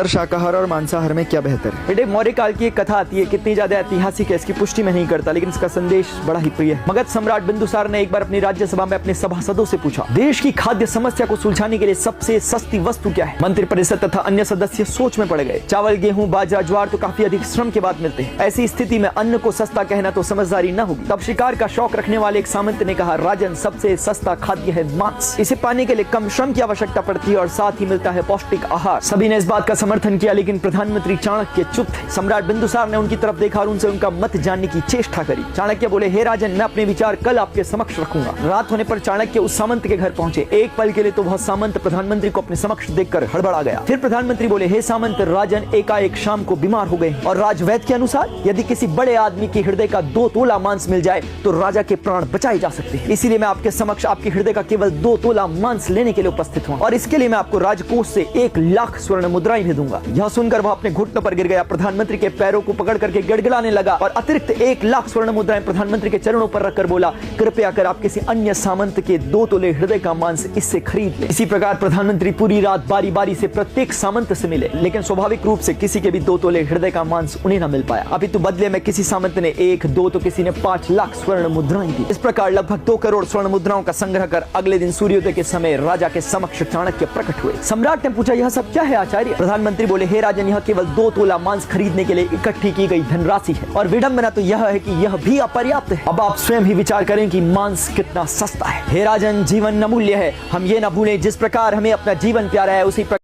शाकाहार और मांसाहार में क्या बेहतर है? बेटे, मौर्य काल की एक कथा आती है, कितनी ज्यादा ऐतिहासिक है इसकी पुष्टि में नहीं करता, लेकिन इसका संदेश बड़ा ही प्रिय है। मगध सम्राट बिंदुसार ने एक बार अपनी राज्यसभा में अपने सभासदों से पूछा, देश की खाद्य समस्या को सुलझाने के लिए सबसे सस्ती वस्तु क्या है? मंत्रिपरिषद तथा अन्य सदस्य सोच में पड़ गए। चावल, गेहूं, बाजरा, ज्वार तो काफी अधिक श्रम के बाद मिलते हैं। ऐसी स्थिति में अन्न को सस्ता कहना तो समझदारी न होगी। तब शिकार का शौक रखने वाले एक सामंत ने कहा, राजन, सबसे सस्ता खाद्य है मांस। इसे पाने के लिए कम श्रम की आवश्यकता पड़ती है और साथ ही मिलता है पौष्टिक आहार। सभी ने इस बात का समर्थन किया, लेकिन प्रधानमंत्री चाणक्य चुप थे। सम्राट बिंदुसार ने उनकी तरफ देखा और उनसे उनका मत जानने की चेष्टा करी। चाणक्य बोले, हे राजन, मैं अपने विचार कल आपके समक्ष रखूंगा। रात होने पर चाणक्य उस सामंत के घर पहुंचे। एक पल के लिए तो वह सामंत प्रधानमंत्री को अपने समक्ष देखकर हड़बड़ा गया। फिर प्रधानमंत्री बोले, हे सामंत, राजन एकाएक शाम को बीमार हो गए और राजवैद्य के अनुसार यदि किसी बड़े आदमी के हृदय का 2 तोला मांस मिल जाए तो राजा के प्राण बचाए जा सकते हैं। इसीलिए मैं आपके समक्ष आपके हृदय का केवल 2 तोला मांस लेने के लिए उपस्थित हूँ और इसके लिए मैं आपको राजकोष से 1 लाख स्वर्ण मुद्राएं भी दूंगा। यह सुनकर वह अपने घुटनों पर गिर गया, प्रधानमंत्री के पैरों को पकड़ करके गिड़गिड़ाने लगा और अतिरिक्त 1 लाख स्वर्ण मुद्राएं प्रधानमंत्री के चरणों पर रखकर बोला, कृपया कर आप किसी अन्य सामंत के 2 तोले हृदय का मांस इससे खरीद ले। इसी प्रकार प्रधानमंत्री पूरी रात बारी बारी से प्रत्येक सामंत से मिले, लेकिन स्वाभाविक रूप से किसी के भी 2 तोले हृदय का मांस उन्हें न मिल पाया। अपितु बदले में किसी सामंत ने 1, 2 तो किसी ने 5 लाख स्वर्ण मुद्राएं दी। इस प्रकार लगभग 2 करोड़ स्वर्ण मुद्राओं का संग्रह कर अगले दिन सूर्योदय के समय राजा के समक्ष चाणक्य प्रकट हुए। सम्राट ने पूछा, यह सब क्या है आचार्य? प्रधानमंत्री बोले, हे राजन, यह केवल 2 तोला मांस खरीदने के लिए इकट्ठी की गई धनराशि है और विडंबना तो यह है कि यह भी अपर्याप्त है। अब आप स्वयं ही विचार करें कि मांस कितना सस्ता है। हे राजन, जीवन अमूल्य है, हम ये न भूलें, जिस प्रकार हमें अपना जीवन प्यारा है उसी प्रकार